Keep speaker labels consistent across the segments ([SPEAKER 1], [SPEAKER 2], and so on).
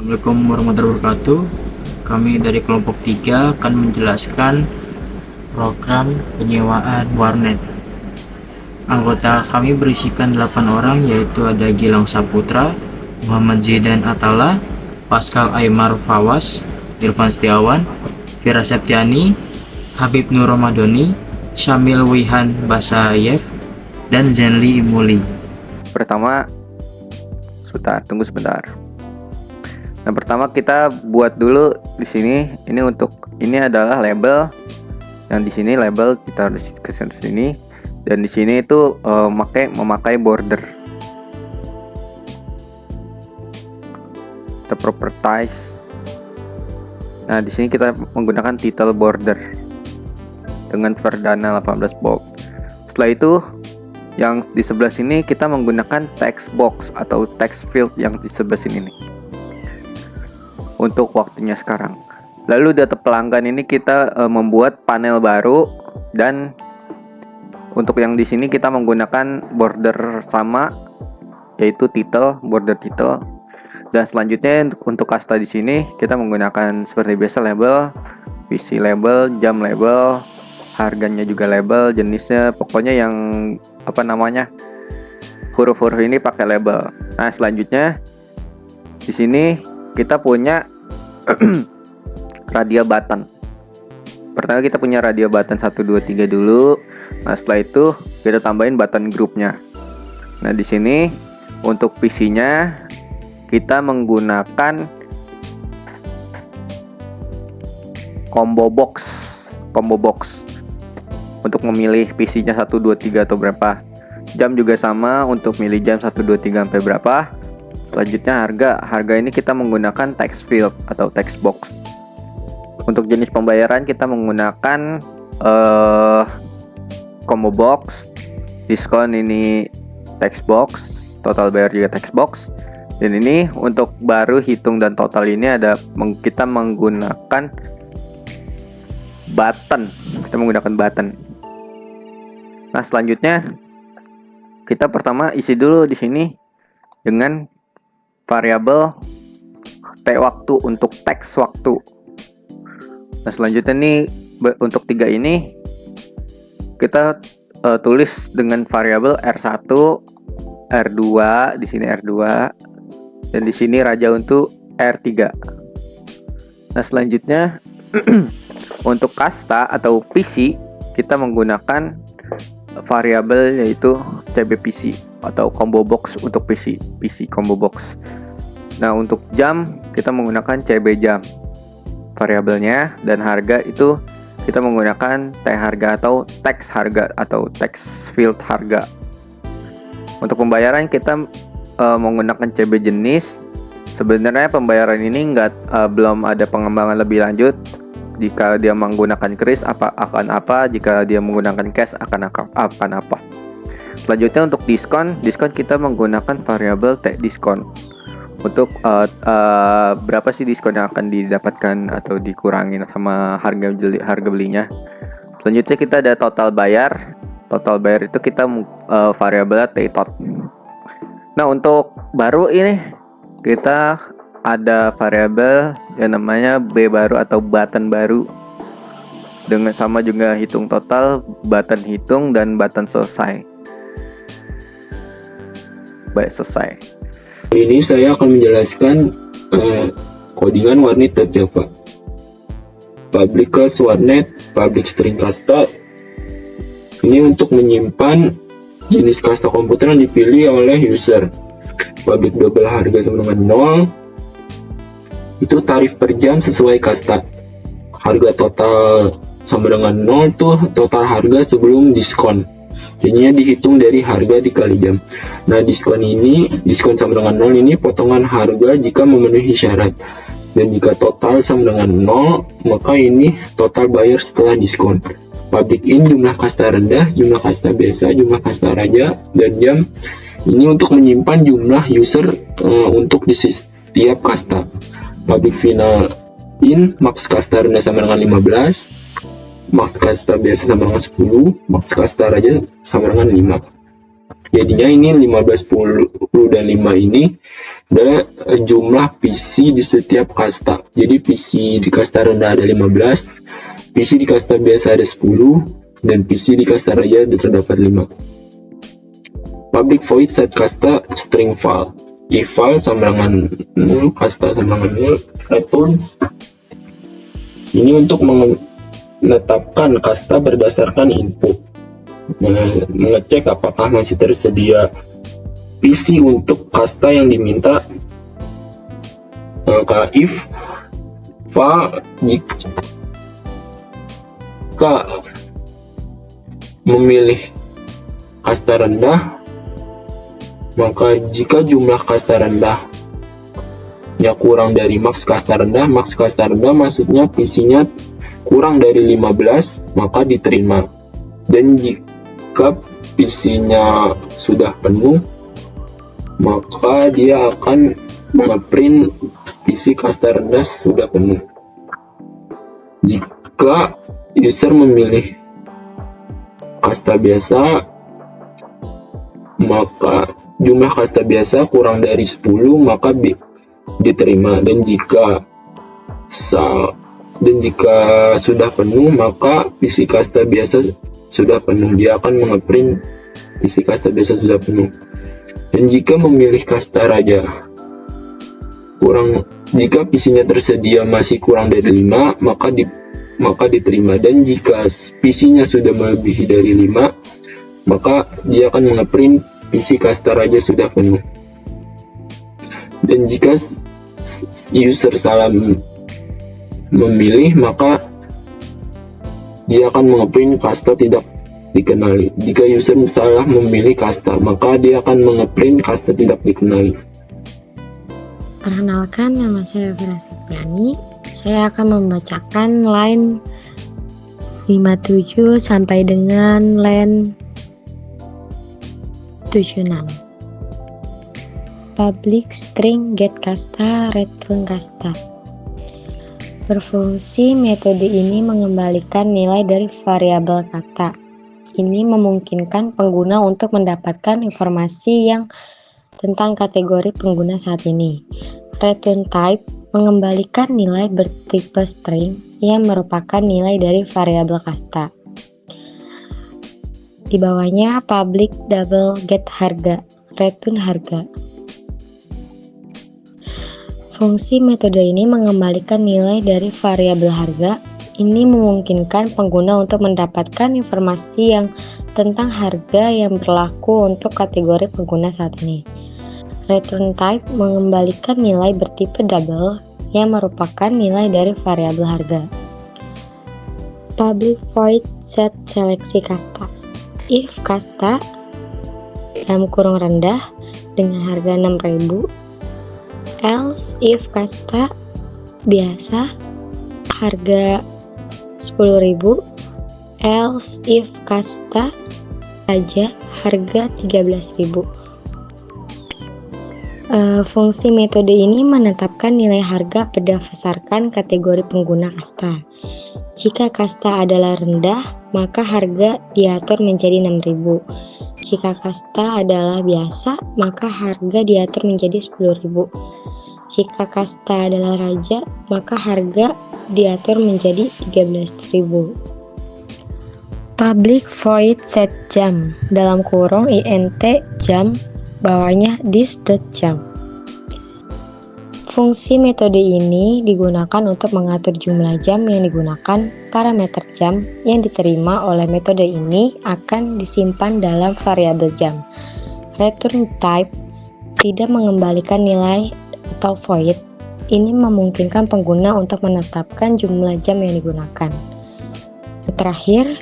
[SPEAKER 1] Assalamualaikum warahmatullahi wabarakatuh. Kami dari kelompok 3 akan menjelaskan program penyewaan warnet. Anggota kami berisikan 8 orang, yaitu ada Gilang Saputra, Muhammad Zidan Atala, Pascal Aymar Fawas, Irfan Setiawan, Vira Septiani, Habib Nur Ramadhani, Syamil Wihan Basayev, dan Zenli Imuli.
[SPEAKER 2] Pertama, tunggu sebentar. Nah, pertama kita buat dulu di sini. Ini adalah label. Yang di sini label kita harus ke sini, dan di sini itu memakai border. Kita properties. Nah, di sini kita menggunakan title border dengan Verdana 18 box. Setelah itu, yang di sebelah sini kita menggunakan text box atau text field yang di sebelah sini nih. Untuk waktunya sekarang. Lalu data pelanggan ini kita membuat panel baru, dan untuk yang di sini kita menggunakan border sama, yaitu border title. Dan selanjutnya untuk kasta di sini kita menggunakan seperti biasa label, PC label, jam label, harganya juga label, jenisnya pokoknya yang huruf-huruf ini pakai label. Nah, selanjutnya di sini kita punya radio button. Pertama kita punya radio button 1 2 3 dulu. Nah, setelah itu kita tambahin button grupnya. Nah, di sini untuk PC-nya kita menggunakan combo box untuk memilih PC-nya 1 2 3 atau berapa. Jam juga sama, untuk milih jam 1 2 3 sampai berapa. Selanjutnya harga ini kita menggunakan text field atau text box. Untuk jenis pembayaran kita menggunakan combo box, diskon ini text box, total bayar juga text box. Dan ini untuk baru hitung dan total ini kita menggunakan button. Nah, selanjutnya kita pertama isi dulu di sini dengan variabel t waktu untuk teks waktu. Nah, selanjutnya nih untuk 3 ini kita tulis dengan variabel R1, R2, di sini R2, dan di sini raja untuk R3. Nah, selanjutnya untuk kasta atau PC kita menggunakan variabel yaitu CBPC atau combo box untuk PC combo box. Nah, untuk jam kita menggunakan CB jam variabelnya, dan harga itu kita menggunakan T harga atau teks harga atau text field harga. Untuk pembayaran kita menggunakan CB jenis. Sebenarnya pembayaran ini belum ada pengembangan lebih lanjut. Jika dia menggunakan kris akan apa, jika dia menggunakan cash akan apa. Selanjutnya untuk diskon kita menggunakan variabel T diskon. Untuk berapa sih diskon yang akan didapatkan atau dikurangin sama harga belinya. Selanjutnya kita ada total bayar itu kita variabel T tot. Nah, untuk baru ini kita ada variabel yang namanya B baru atau button baru, dengan sama juga hitung total, button hitung, dan button selesai. Baik, selesai.
[SPEAKER 3] Ini saya akan menjelaskan codingan warnet.java. Public class warnet, public string kasta. Ini untuk menyimpan jenis kasta komputer yang dipilih oleh user. Public double harga sama dengan 0. Itu tarif per jam sesuai kasta. Harga total sama dengan 0 tuh total harga sebelum diskon. Jadinya dihitung dari harga dikali jam. Nah, diskon sama dengan 0 ini potongan harga jika memenuhi syarat. Dan jika total sama dengan 0, maka ini total bayar setelah diskon. Public in jumlah kasta rendah, jumlah kasta biasa, jumlah kasta raja, dan jam. Ini untuk menyimpan jumlah user untuk di setiap kasta. Public final in max kasta rendah sama dengan 15, max kasta biasa sama dengan 10, max kasta raja sama dengan 5. Jadinya ini 15, 10, dan 5 ini adalah jumlah PC di setiap kasta. Jadi PC di kasta rendah ada 15, PC di kasta biasa ada 10, dan PC di kasta raja terdapat 5. Public void set kasta string file. If file sama dengan 0, kasta sama dengan 0, return. Ini untuk menetapkan kasta berdasarkan input. Mengecek apakah masih tersedia PC untuk kasta yang diminta. Maka if file jika memilih kasta rendah, maka jika jumlah kasta rendahnya kurang dari max kasta rendah maksudnya PC-nya kurang dari 15, maka diterima. Dan jika PC-nya sudah penuh, maka dia akan ngeprint PC kasta rendah sudah penuh. Jika user memilih kasta biasa, maka jumlah kasta biasa kurang dari 10, maka diterima. Dan jika sudah penuh, maka PC kasta biasa sudah penuh. Dia akan mengeprint PC kasta biasa sudah penuh. Dan jika memilih kasta raja, jika PC-nya tersedia masih kurang dari 5, maka diterima. Dan jika PC-nya sudah melebihi dari 5, maka dia akan mengeprint PC kasta raja sudah penuh. Dan jika user salah memilih, maka dia akan mengeprint kasta tidak dikenali. Jika user salah memilih kasta, maka dia akan mengeprint kasta tidak dikenali.
[SPEAKER 4] Perkenalkan, nama saya Vera Septiani. Saya akan membacakan line 57 sampai dengan line 76. Public string get kasta return kasta. Berfungsi, metode ini mengembalikan nilai dari variabel kata. Ini memungkinkan pengguna untuk mendapatkan informasi yang tentang kategori pengguna saat ini. Return type mengembalikan nilai bertipe string yang merupakan nilai dari variabel kasta. Di bawahnya public double get harga, return harga. Fungsi metode ini mengembalikan nilai dari variabel harga. Ini memungkinkan pengguna untuk mendapatkan informasi yang tentang harga yang berlaku untuk kategori pengguna saat ini. Return type mengembalikan nilai bertipe double yang merupakan nilai dari variabel harga. Public void set seleksi kasta. If kasta dalam kurung rendah dengan harga 6.000, else if kasta biasa harga 10.000, else if kasta raja harga 13.000. Fungsi metode ini menetapkan nilai harga berdasarkan kategori pengguna kasta. Jika kasta adalah rendah, maka harga diatur menjadi 6.000. Jika kasta adalah biasa, maka harga diatur menjadi 10.000. Jika kasta adalah raja, maka harga diatur menjadi 13.000. Public void set jam dalam kurung int jam, bawahnya this.jam. Fungsi metode ini digunakan untuk mengatur jumlah jam yang digunakan. Parameter jam yang diterima oleh metode ini akan disimpan dalam variabel jam. Return type tidak mengembalikan nilai atau void. Ini memungkinkan pengguna untuk menetapkan jumlah jam yang digunakan. Terakhir,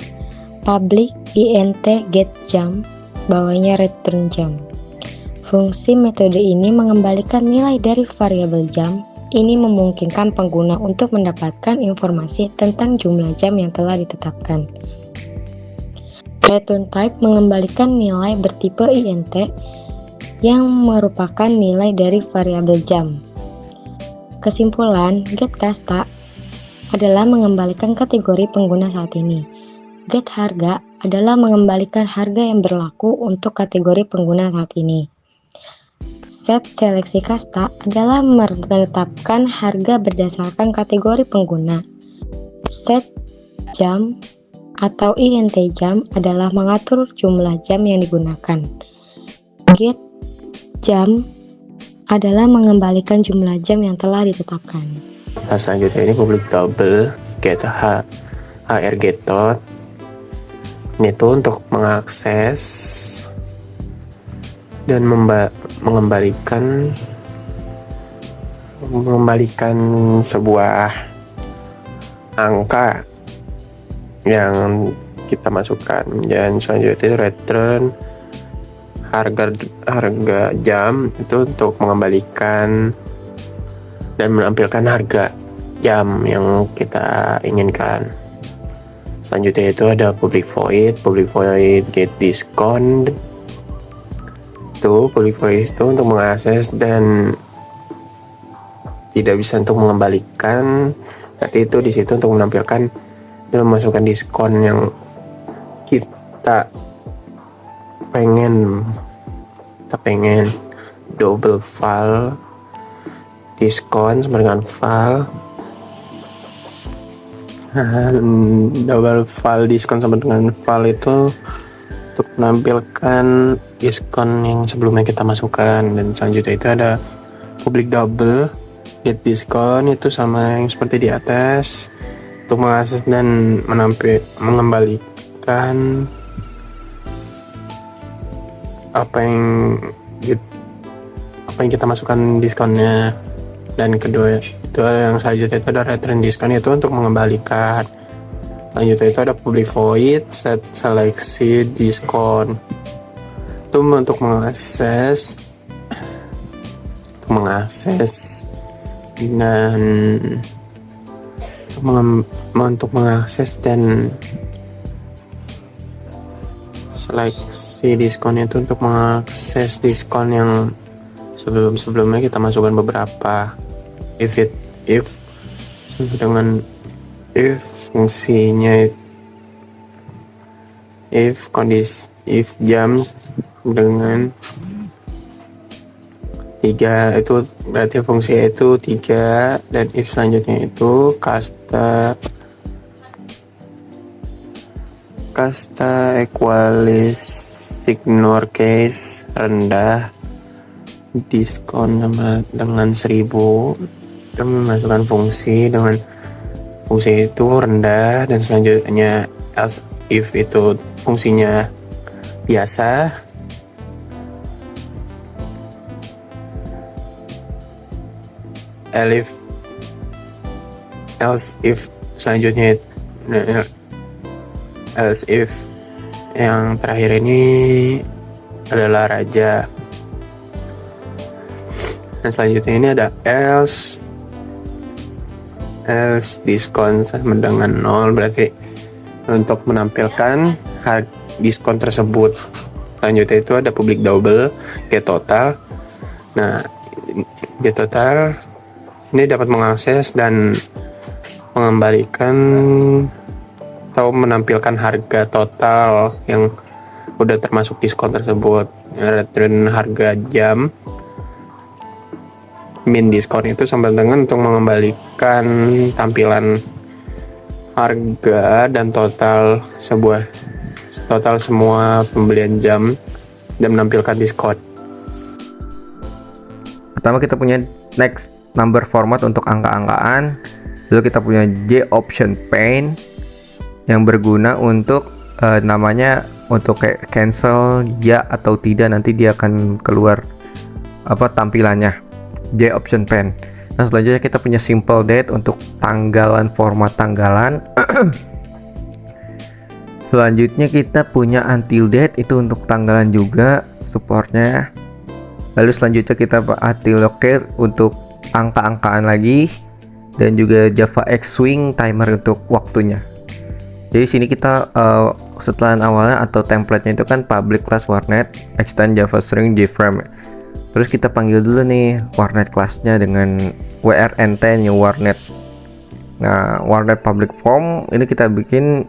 [SPEAKER 4] public int get jam, bawahnya return jam. Fungsi metode ini mengembalikan nilai dari variabel jam. Ini memungkinkan pengguna untuk mendapatkan informasi tentang jumlah jam yang telah ditetapkan. Return type mengembalikan nilai bertipe int yang merupakan nilai dari variabel jam. Kesimpulan, get kasta adalah mengembalikan kategori pengguna saat ini. Get harga adalah mengembalikan harga yang berlaku untuk kategori pengguna saat ini. Set seleksi kasta adalah menetapkan harga berdasarkan kategori pengguna. Set jam atau INT jam adalah mengatur jumlah jam yang digunakan. Get jam adalah mengembalikan jumlah jam yang telah ditetapkan.
[SPEAKER 5] Nah, selanjutnya ini public double get HR getot. Ini tuh untuk mengakses dan mengembalikan sebuah angka yang kita masukkan. Dan selanjutnya itu return harga jam, itu untuk mengembalikan dan menampilkan harga jam yang kita inginkan. Selanjutnya itu ada public void get discount. Public void itu untuk mengakses dan tidak bisa untuk mengembalikan. Berarti itu di situ untuk menampilkan dan memasukkan diskon yang kita pengen. Double file diskon sama dengan file. Double file diskon sama dengan file itu untuk menampilkan diskon yang sebelumnya kita masukkan. Dan selanjutnya itu ada public double get diskon, itu sama yang seperti di atas, untuk mengakses dan mengembalikan apa yang kita masukkan diskonnya. Dan kedua itu yang selanjutnya itu ada return diskon, itu untuk mengembalikan. Selanjutnya itu ada public void set seleksi diskon, itu untuk mengakses dan untuk mengakses dan seleksi diskon, itu untuk mengakses diskon yang sebelumnya kita masukkan beberapa. If fungsinya if jam dengan 3, itu berarti fungsi itu 3. Dan if selanjutnya itu kasta equalis ignore case rendah diskon sama dengan 1000. Kita memasukkan fungsi dengan fungsi itu rendah. Dan selanjutnya else if itu fungsinya biasa. Else if selanjutnya else if yang terakhir ini adalah raja. Dan selanjutnya ini ada else diskon sama dengan 0, berarti untuk menampilkan harga diskon tersebut. Selanjutnya itu ada public double get total. Nah, get total ini dapat mengakses dan mengembalikan atau menampilkan harga total yang udah termasuk diskon tersebut. Dan harga jam min diskon itu sama dengan untuk mengembalikan tampilan harga dan total semua pembelian jam dan menampilkan diskon.
[SPEAKER 2] Pertama kita punya next number format untuk angka-angkaan. Lalu kita punya J option pane yang berguna untuk namanya untuk kayak cancel ya atau tidak, nanti dia akan keluar tampilannya. J option pen. Nah, selanjutnya kita punya simple date untuk tanggalan, format tanggalan. Selanjutnya kita punya until date, itu untuk tanggalan juga supportnya. Lalu selanjutnya kita until locate untuk angka-angkaan lagi, dan juga Java X swing timer untuk waktunya. Jadi sini kita setelan awalnya atau template-nya itu kan public class warnet extend Java string JFrame. Terus kita panggil dulu nih warnet kelasnya dengan WRNT new warnet. Nah, warnet public form ini kita bikin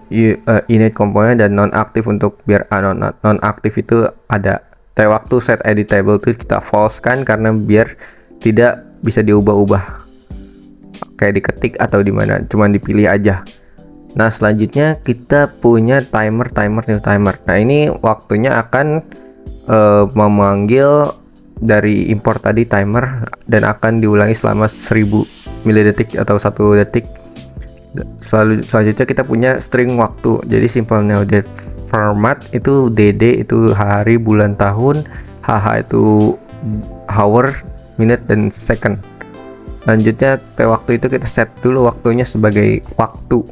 [SPEAKER 2] init komponen dan non aktif untuk biar non aktif itu ada tag waktu set editable itu kita false kan, karena biar tidak bisa diubah-ubah kayak diketik atau di mana, cuman dipilih aja. Nah, selanjutnya kita punya timer new timer. Nah, ini waktunya akan memanggil dari import tadi timer dan akan diulangi selama 1000 milidetik atau 1 detik. Selanjutnya kita punya string waktu. Jadi simple now date format itu DD itu hari, bulan, tahun, HH itu hour, minute, dan second. Selanjutnya T waktu itu kita set dulu waktunya sebagai waktu.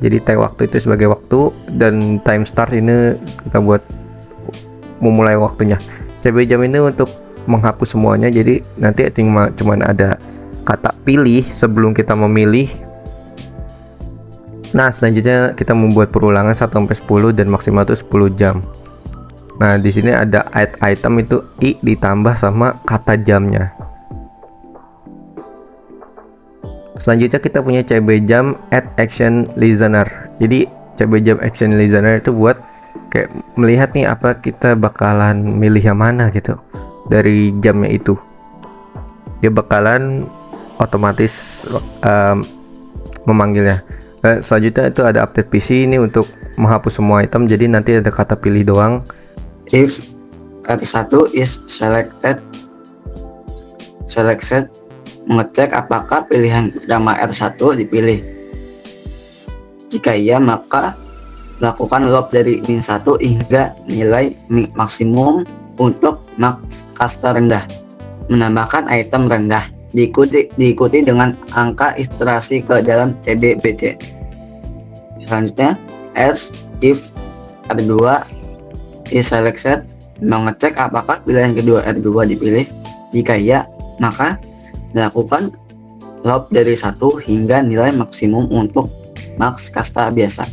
[SPEAKER 2] Jadi T waktu itu sebagai waktu, dan time start ini kita buat memulai waktunya. CB jam ini untuk menghapus semuanya, jadi nanti cuman ada kata pilih sebelum kita memilih. Nah, selanjutnya kita membuat perulangan 1 sampai 10 dan maksimal itu 10 jam. Nah, di sini ada add item itu i ditambah sama kata jamnya. Selanjutnya kita punya CB jam add action listener. Jadi CB jam action listener itu buat kayak melihat nih apa kita bakalan milih yang mana gitu dari jamnya itu. Dia bakalan otomatis memanggilnya. Selanjutnya itu ada update PC ini untuk menghapus semua item, jadi nanti ada kata pilih doang.
[SPEAKER 6] If R1 is selected, mengecek apakah pilihan nama R1 dipilih. Jika iya, maka lakukan loop dari min1 hingga nilai maksimum untuk max kasta rendah. Menambahkan item rendah diikuti dengan angka iterasi ke dalam CBBC. Selanjutnya, else if R2 is selected, mengecek apakah pilihan kedua R2 dipilih. Jika iya, maka dilakukan loop dari 1 hingga nilai maksimum untuk max kasta biasa.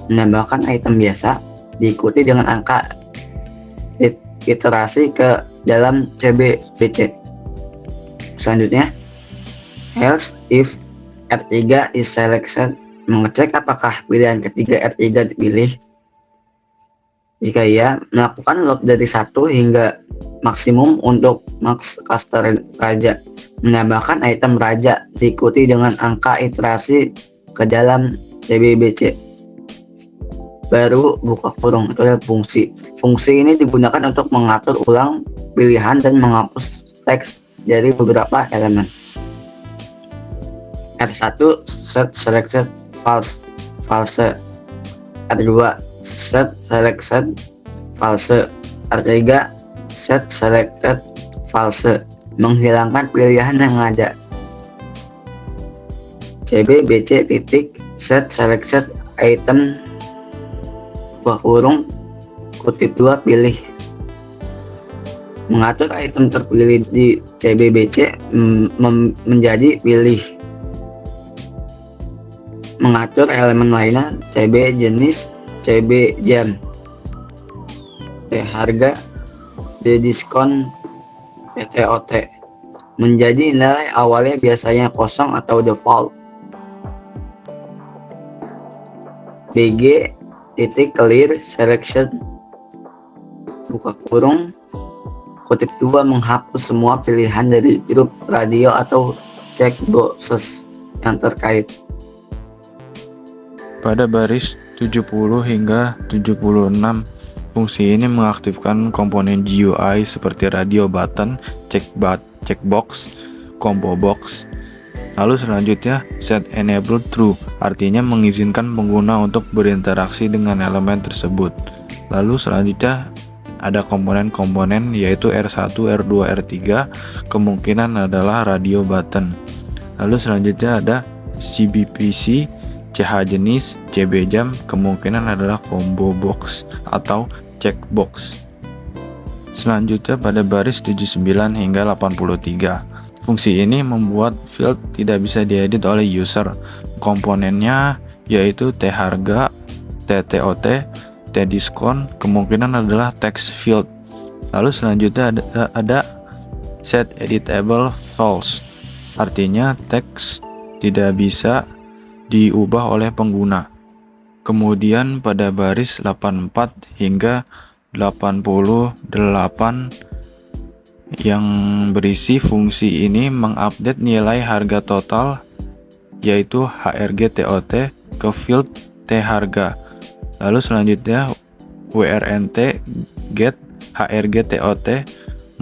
[SPEAKER 6] Menambahkan item biasa diikuti dengan angka iterasi ke dalam CBBC. Selanjutnya, else if R3 is selected, mengecek apakah pilihan ketiga R3 dipilih. Jika iya, melakukan loop dari 1 hingga maksimum untuk max kasta raja. Menambahkan item raja diikuti dengan angka iterasi ke dalam CBBC. Baru buka kurung, itu adalah fungsi. Fungsi ini digunakan untuk mengatur ulang pilihan dan menghapus teks dari beberapa elemen. R1 set selected false. R2 set selected false. R3 set selected false, menghilangkan pilihan yang ada. CBBC titik set selected item buka kurung kutip 2 pilih. Mengatur item terpilih di CBBC menjadi pilih. Mengatur elemen lainnya CB jenis, CB jam, harga, diskon, PTOT. Menjadi nilai awalnya biasanya kosong atau default. BG titik clear selection buka kurung kutip 2 menghapus semua pilihan dari grup radio atau checkboxes yang terkait.
[SPEAKER 7] Pada baris 70 hingga 76, fungsi ini mengaktifkan komponen GUI seperti radio button, checkbox, combo box. Lalu selanjutnya set enable true, artinya mengizinkan pengguna untuk berinteraksi dengan elemen tersebut. Lalu selanjutnya ada komponen-komponen yaitu R1, R2, R3, kemungkinan adalah radio button. Lalu selanjutnya ada CBPC, CH jenis, CB jam, kemungkinan adalah combo box atau checkbox. Selanjutnya pada baris 79 hingga 83. Fungsi ini membuat field tidak bisa diedit oleh user. Komponennya yaitu T harga, TTOT, T-diskon, kemungkinan adalah text field. Lalu selanjutnya ada set editable false, artinya teks tidak bisa diubah oleh pengguna. Kemudian pada baris 84 hingga 88 yang berisi fungsi ini mengupdate nilai harga total yaitu HRG TOT ke field T harga. Lalu selanjutnya WRNT get HRG TOT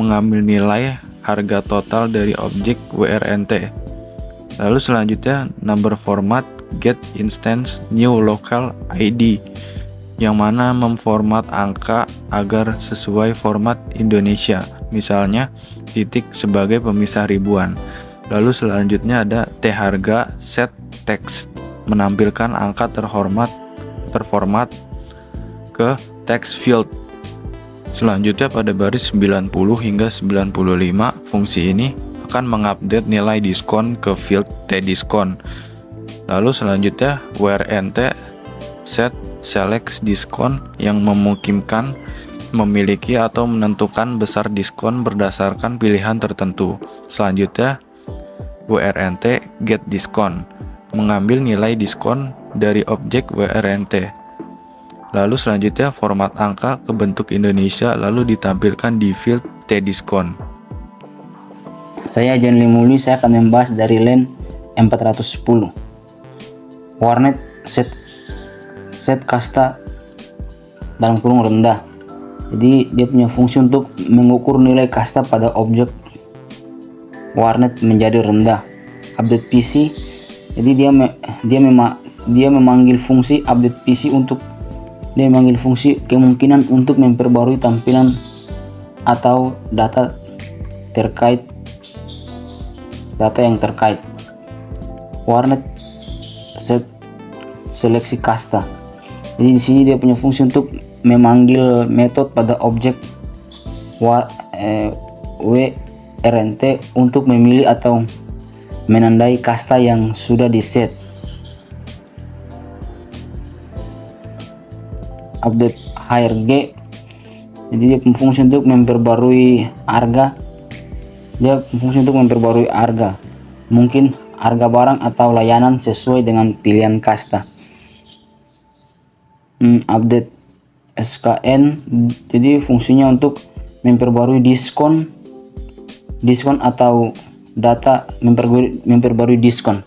[SPEAKER 7] mengambil nilai harga total dari objek WRNT. Lalu selanjutnya number format get instance new local ID yang mana memformat angka agar sesuai format Indonesia, misalnya titik sebagai pemisah ribuan. Lalu selanjutnya ada T harga set text menampilkan angka terformat ke text field. Selanjutnya pada baris 90 hingga 95 fungsi ini akan mengupdate nilai diskon ke field T diskon. Lalu selanjutnya WRNT set select diskon yang memungkinkan memiliki atau menentukan besar diskon berdasarkan pilihan tertentu. Selanjutnya WRNT get diskon mengambil nilai diskon dari objek WRNT. Lalu selanjutnya format angka ke bentuk Indonesia lalu ditampilkan di field T diskon.
[SPEAKER 8] Saya Jan Limuli, saya akan membahas dari LAN 410. Warnet set kasta dalam kurung rendah. Jadi dia punya fungsi untuk mengukur nilai kasta pada objek warnet menjadi rendah. Update PC, jadi dia memanggil fungsi update PC untuk dia memanggil fungsi kemungkinan untuk memperbarui tampilan atau data yang terkait. Warnet set seleksi kasta. Jadi di sini dia punya fungsi untuk memanggil metode pada objek WRNT untuk memilih atau menandai kasta yang sudah diset. Update HRG, jadi dia berfungsi untuk memperbarui harga. Mungkin harga barang atau layanan sesuai dengan pilihan kasta. Update SKN, jadi fungsinya untuk memperbarui diskon atau data memperbarui diskon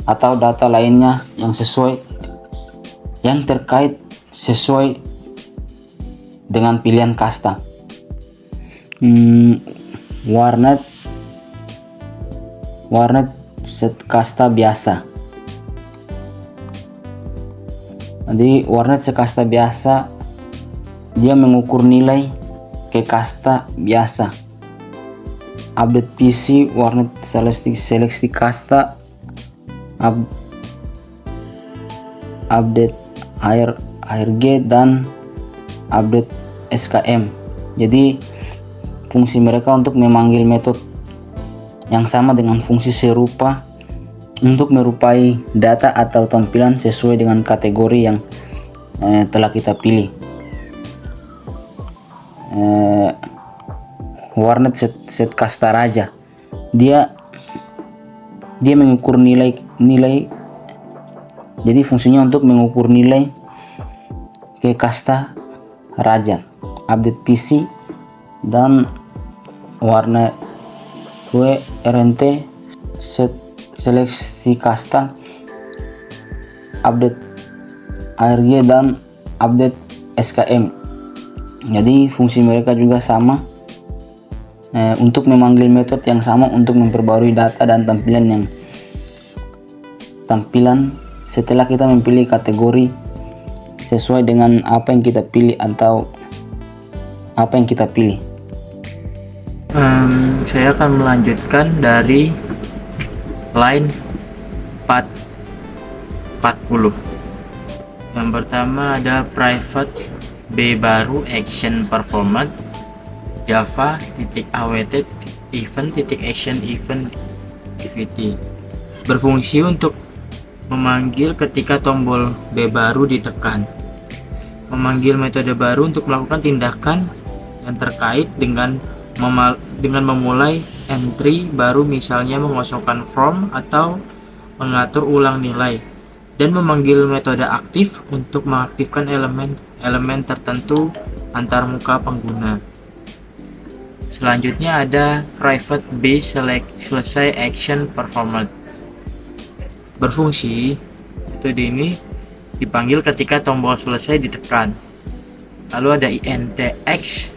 [SPEAKER 8] atau data lainnya yang terkait sesuai dengan pilihan kasta. Warnet set kasta biasa. Jadi warnet set kasta biasa dia mengukur nilai ke kasta biasa. Update PC warnet seleksi kasta. Update HRG dan update SKM. Jadi fungsi mereka untuk memanggil metode yang sama dengan fungsi serupa untuk merupai data atau tampilan sesuai dengan kategori yang telah kita pilih. Warnet set kasta raja, dia mengukur nilai. Jadi fungsinya untuk mengukur nilai ke kasta raja. Update PC dan warnet WRNT set seleksi kasta, update HRG dan update SKM. Jadi fungsi mereka juga sama untuk memanggil metode yang sama untuk memperbarui data dan tampilan setelah kita memilih kategori sesuai dengan apa yang kita pilih atau apa yang kita pilih.
[SPEAKER 1] Saya akan melanjutkan dari line 40. Yang pertama ada private B baru action performance Java .awt event .action event activity berfungsi untuk memanggil ketika tombol B baru ditekan, memanggil metode baru untuk melakukan tindakan yang terkait dengan memulai entry baru, misalnya mengosongkan form atau mengatur ulang nilai, dan memanggil metode aktif untuk mengaktifkan elemen tertentu antar muka pengguna. Selanjutnya ada private base selesai action performed. Berfungsi, metode ini dipanggil ketika tombol selesai ditekan. Lalu ada int x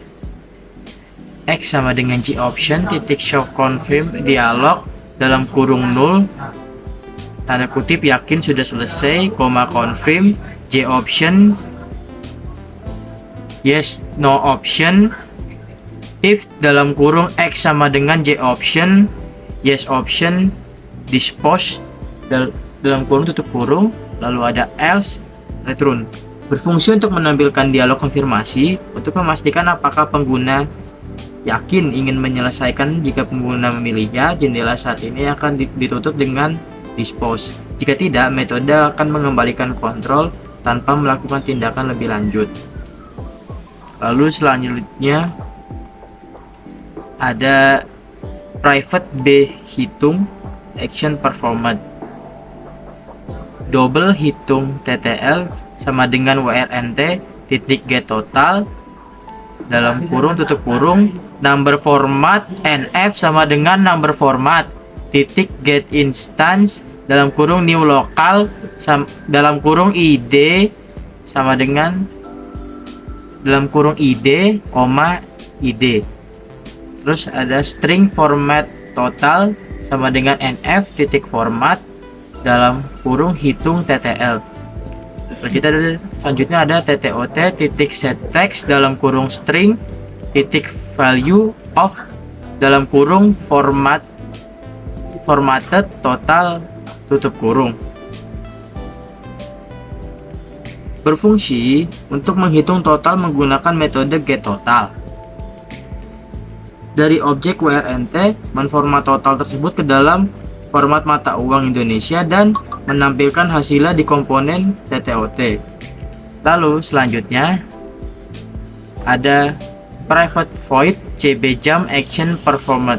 [SPEAKER 1] sama dengan g option titik show confirm dialog dalam kurung 0 tanda kutip yakin sudah selesai, confirm j option yes no option if dalam kurung x sama dengan j option yes option dispose dalam kurung tutup kurung, lalu ada else return. Berfungsi untuk menampilkan dialog konfirmasi untuk memastikan apakah pengguna yakin ingin menyelesaikan. Jika pengguna memilih ya, jendela saat ini akan ditutup dengan dispose. Jika tidak, metode akan mengembalikan kontrol tanpa melakukan tindakan lebih lanjut. Lalu selanjutnya ada private B hitung action performed. Double hitung TTL sama dengan WRNT titik get total dalam kurung tutup kurung number format NF sama dengan number format titik get instance dalam kurung new local dalam kurung ID sama dengan dalam kurung ID, ID. Terus ada string format total sama dengan NF titik format dalam kurung hitung TTL. Selanjutnya ada TTOT titik set text dalam kurung string titik value of dalam kurung formatted total tutup kurung. Berfungsi untuk menghitung total menggunakan metode get total. Dari objek WRNT menformat total tersebut ke dalam format mata uang Indonesia dan menampilkan hasilnya di komponen TTOT. Lalu selanjutnya ada private void CB jam action performed.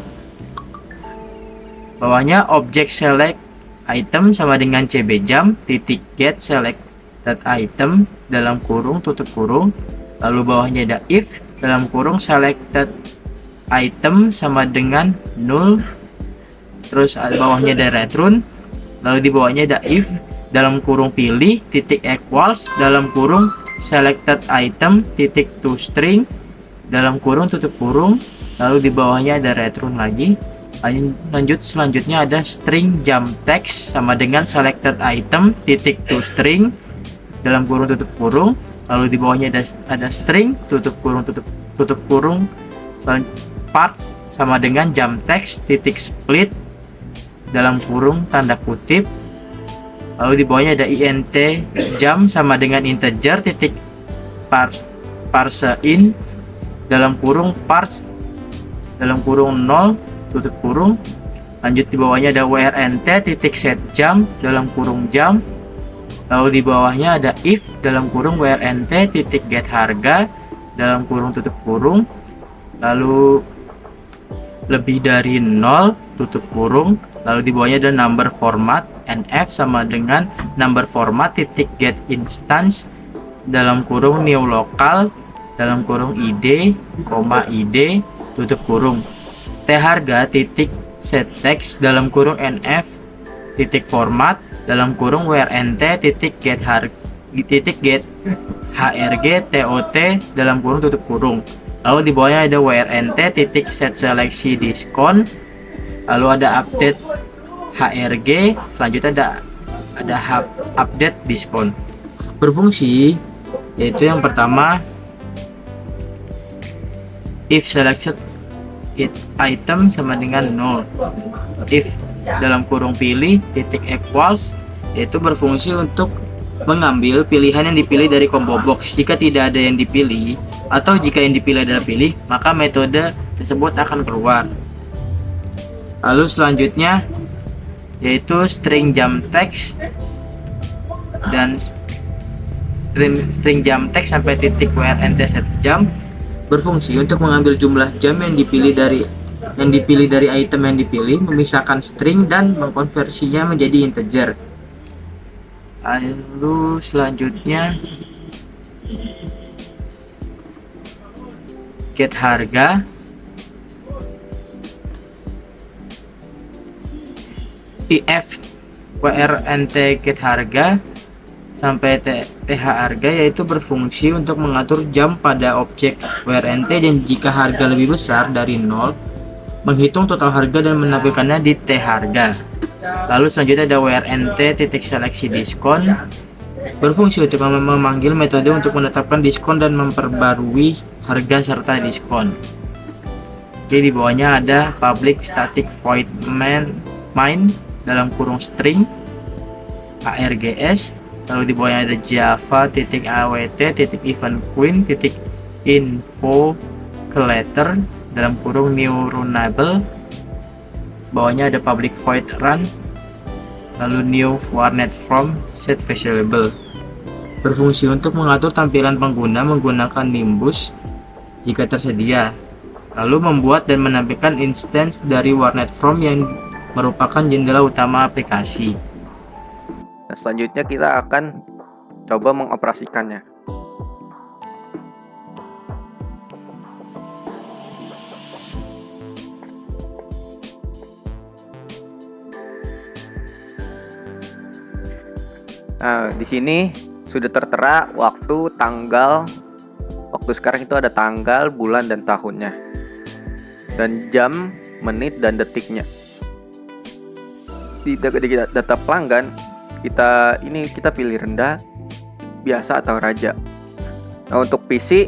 [SPEAKER 1] Bawahnya objek select item sama dengan CB jam titik get selected item dalam kurung tutup kurung, lalu bawahnya ada if dalam kurung selected item sama dengan 0, terus bawahnya ada return, lalu di bawahnya ada if dalam kurung pilih titik equals dalam kurung selected item titik to string dalam kurung tutup kurung, lalu di bawahnya ada return lagi. Selanjutnya ada string jump text sama dengan selected item titik to string dalam kurung tutup kurung, lalu di bawahnya ada string tutup kurung parts sama dengan jump text titik split dalam kurung tanda kutip, lalu di bawahnya ada int jam sama dengan integer titik parse in dalam kurung parts dalam kurung 0 tutup kurung. Lanjut di bawahnya ada WRNT titik set jam dalam kurung jam, lalu di bawahnya ada if dalam kurung WRNT titik get harga dalam kurung tutup kurung, lalu lebih dari 0 tutup kurung, lalu di bawahnya ada number format NF sama dengan number format titik get instance dalam kurung new local dalam kurung ID, ID tutup kurung. T harga titik set text dalam kurung NF titik format dalam kurung WRNT titik get HRG TOT dalam kurung tutup kurung. Lalu di bawahnya ada WRNT titik set seleksi diskon, lalu ada update HRG, selanjutnya ada update diskon. Berfungsi yaitu yang pertama if selected item sama dengan 0, if dalam kurung pilih titik equals, yaitu berfungsi untuk mengambil pilihan yang dipilih dari combo box. Jika tidak ada yang dipilih atau jika yang dipilih adalah pilih, maka metode tersebut akan keluar. Lalu selanjutnya yaitu string jump text dan string jump text sampai titik WRNT set jam berfungsi untuk mengambil jumlah jam yang dipilih dari item yang dipilih, memisahkan string dan mengkonversinya menjadi integer. Lalu selanjutnya get harga, if WRNT get harga sampai TH harga, yaitu berfungsi untuk mengatur jam pada objek WRNT, dan jika harga lebih besar dari 0, menghitung total harga dan menampilkannya di T harga. Lalu selanjutnya ada WRNT titik seleksi diskon, berfungsi untuk memanggil metode untuk menetapkan diskon dan memperbarui harga serta diskon. Jadi di bawahnya ada public static void main dalam kurung string ARGS. Lalu di bawahnya ada java titik awt titik event queen titik info letter dalam kurung new runnable. Bawahnya ada public void run, lalu new warnet from set available, berfungsi untuk mengatur tampilan pengguna menggunakan Nimbus jika tersedia, lalu membuat dan menampilkan instance dari warnet from yang merupakan jendela utama aplikasi.
[SPEAKER 2] Nah, selanjutnya kita akan coba mengoperasikannya. Nah, di sini sudah tertera waktu, tanggal. Waktu sekarang itu ada tanggal, bulan, dan tahunnya. Dan jam, menit, dan detiknya. Di data pelanggan, kita pilih rendah, biasa, atau raja. Nah, untuk PC,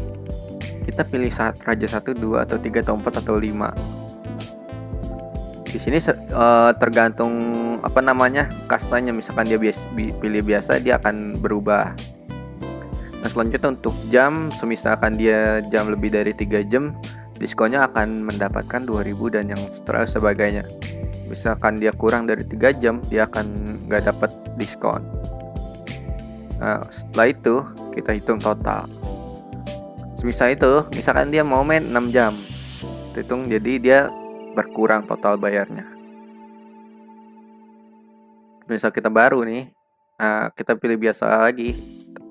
[SPEAKER 2] kita pilih raja 1, 2, atau 3, atau 4, atau 5. Di sini tergantung kastanya. Misalkan dia pilih biasa, dia akan berubah. Nah, selanjutnya untuk jam, semisalkan dia jam lebih dari 3 jam, diskonnya akan mendapatkan 2000 dan yang sebagainya. Misalkan dia kurang dari 3 jam, dia akan nggak dapat diskon. Nah, setelah itu kita hitung total. Misalkan dia mau main 6 jam, hitung, jadi dia berkurang total bayarnya. Misal kita baru nih, kita pilih biasa lagi,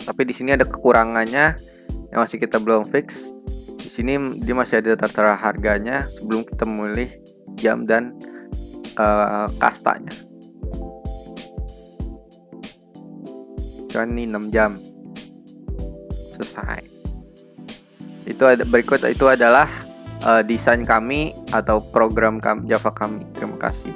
[SPEAKER 2] tapi di sini ada kekurangannya yang masih kita belum fix. Di sini dia masih ada tertera harganya sebelum kita memilih jam dan kastanya. Kan ini 6 jam selesai. Berikut itu adalah desain kami atau program Java kami. Terima kasih.